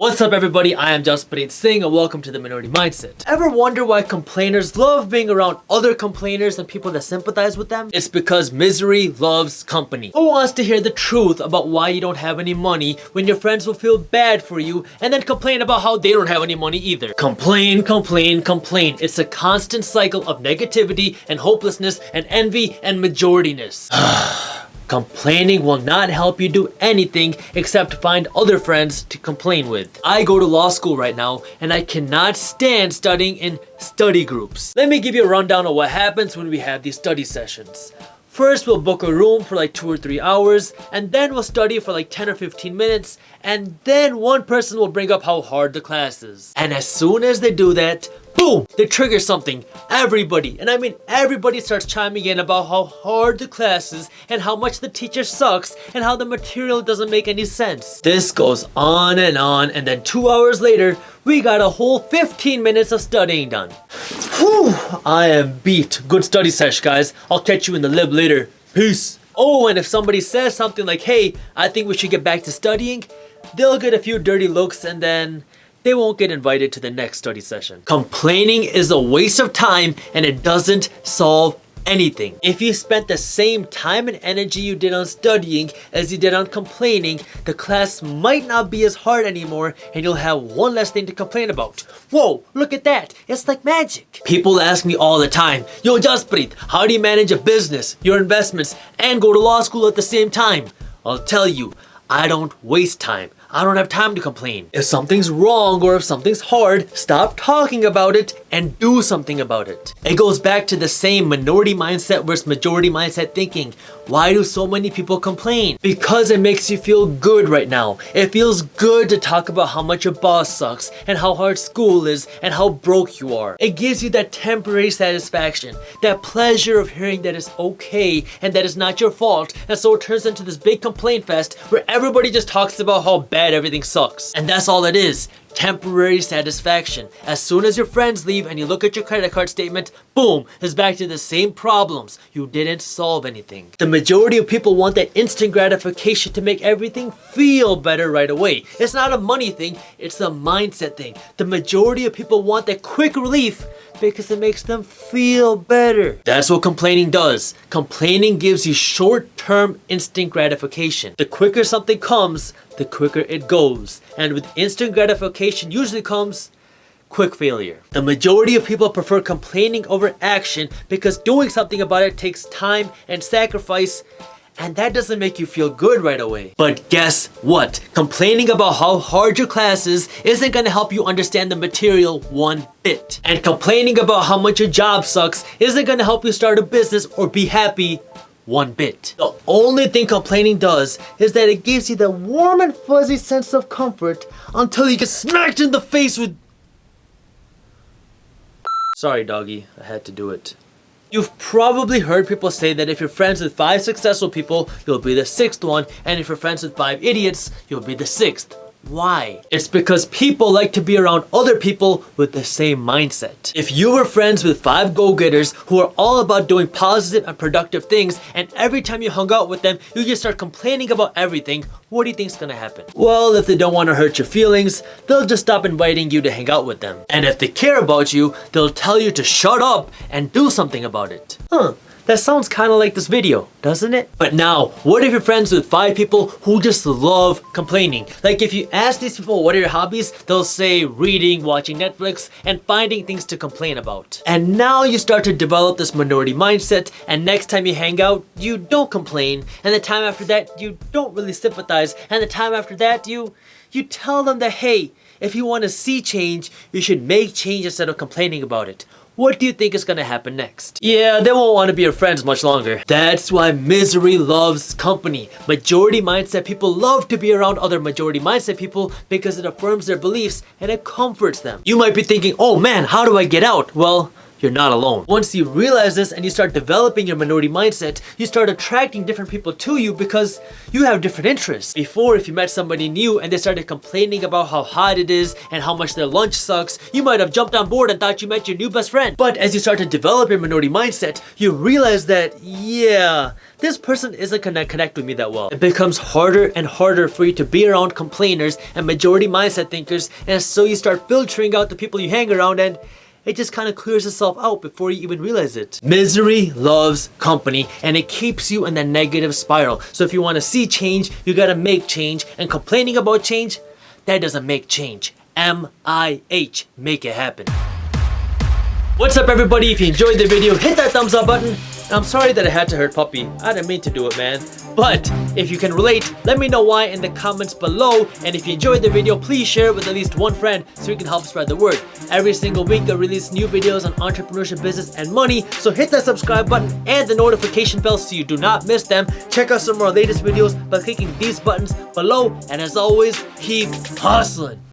What's up everybody, I am Jasprit Singh and welcome to the Minority Mindset. Ever wonder why complainers love being around other complainers and people that sympathize with them? It's because misery loves company. Who wants to hear the truth about why you don't have any money when your friends will feel bad for you and then complain about how they don't have any money either? Complain, complain, complain. It's a constant cycle of negativity and hopelessness and envy and majorityness. Complaining will not help you do anything except find other friends to complain with. I go to law school right now and I cannot stand studying in study groups. Let me give you a rundown of what happens when we have these study sessions. First, we'll book a room for like 2 or 3 hours, and then we'll study for like 10 or 15 minutes, and then one person will bring up how hard the class is. And as soon as they do that, boom, they trigger something. Everybody, and I mean everybody, starts chiming in about how hard the class is and how much the teacher sucks and how the material doesn't make any sense. This goes on, and then 2 hours later, we got a whole 15 minutes of studying done. Whew, I am beat. Good study sesh, guys. I'll catch you in the lib later. Peace. Oh, and if somebody says something like, hey, I think we should get back to studying, they'll get a few dirty looks and then they won't get invited to the next study session. Complaining is a waste of time and it doesn't solve anything. If you spent the same time and energy you did on studying as you did on complaining, the class might not be as hard anymore and you'll have one less thing to complain about. Whoa, look at that. It's like magic. People ask me all the time, yo Jasprit, how do you manage a business, your investments, and go to law school at the same time? I'll tell you, I don't waste time. I don't have time to complain. If something's wrong or if something's hard, stop talking about it and do something about it. It goes back to the same minority mindset versus majority mindset thinking. Why do so many people complain? Because it makes you feel good right now. It feels good to talk about how much your boss sucks and how hard school is and how broke you are. It gives you that temporary satisfaction, that pleasure of hearing that it's okay and that it's not your fault, and so it turns into this big complaint fest where everybody just talks about how bad everything sucks. And that's all it is. Temporary satisfaction. As soon as your friends leave and you look at your credit card statement, boom, it's back to the same problems. You didn't solve anything. The majority of people want that instant gratification to make everything feel better right away. It's not a money thing, it's a mindset thing. The majority of people want that quick relief because it makes them feel better. That's what complaining does. Complaining gives you short-term instant gratification. The quicker something comes, the quicker it goes. And with instant gratification usually comes quick failure. The majority of people prefer complaining over action because doing something about it takes time and sacrifice, and that doesn't make you feel good right away. But guess what? Complaining about how hard your class is isn't gonna help you understand the material one bit. And complaining about how much your job sucks isn't gonna help you start a business or be happy one bit. The only thing complaining does is that it gives you that warm and fuzzy sense of comfort until you get smacked in the face with... Sorry doggy, I had to do it. You've probably heard people say that if you're friends with 5 successful people, you'll be the 6th one, and if you're friends with 5 idiots, you'll be the 6th. Why? It's because people like to be around other people with the same mindset. If you were friends with 5 go-getters who are all about doing positive and productive things, and every time you hung out with them, you just start complaining about everything, what do you think's gonna happen? Well, if they don't want to hurt your feelings, they'll just stop inviting you to hang out with them. And if they care about you, they'll tell you to shut up and do something about it. That sounds kind of like this video, doesn't it? But now, what if you're friends with 5 people who just love complaining? Like if you ask these people what are your hobbies, they'll say reading, watching Netflix, and finding things to complain about. And now you start to develop this minority mindset, and next time you hang out, you don't complain, and the time after that, you don't really sympathize, and the time after that, you tell them that, hey, if you want to see change, you should make change instead of complaining about it. What do you think is gonna happen next? Yeah, they won't want to be your friends much longer. That's why misery loves company. Majority mindset people love to be around other majority mindset people because it affirms their beliefs and it comforts them. You might be thinking, oh man, how do I get out? Well, you're not alone. Once you realize this and you start developing your minority mindset, you start attracting different people to you because you have different interests. Before, if you met somebody new and they started complaining about how hot it is and how much their lunch sucks, you might have jumped on board and thought you met your new best friend. But as you start to develop your minority mindset, you realize that, yeah, this person isn't gonna connect with me that well. It becomes harder and harder for you to be around complainers and majority mindset thinkers, and so you start filtering out the people you hang around, and it just kind of clears itself out before you even realize it. Misery loves company, and it keeps you in that negative spiral. So if you want to see change, you gotta make change, and complaining about change, that doesn't make change. M-I-H, make it happen. What's up everybody? If you enjoyed the video, hit that thumbs up button. I'm sorry that I had to hurt Puppy. I didn't mean to do it, man. But if you can relate, let me know why in the comments below. And if you enjoyed the video, please share it with at least one friend so we can help spread the word. Every single week I release new videos on entrepreneurship, business, and money. So hit that subscribe button and the notification bell so you do not miss them. Check out some of our latest videos by clicking these buttons below. And as always, keep hustling.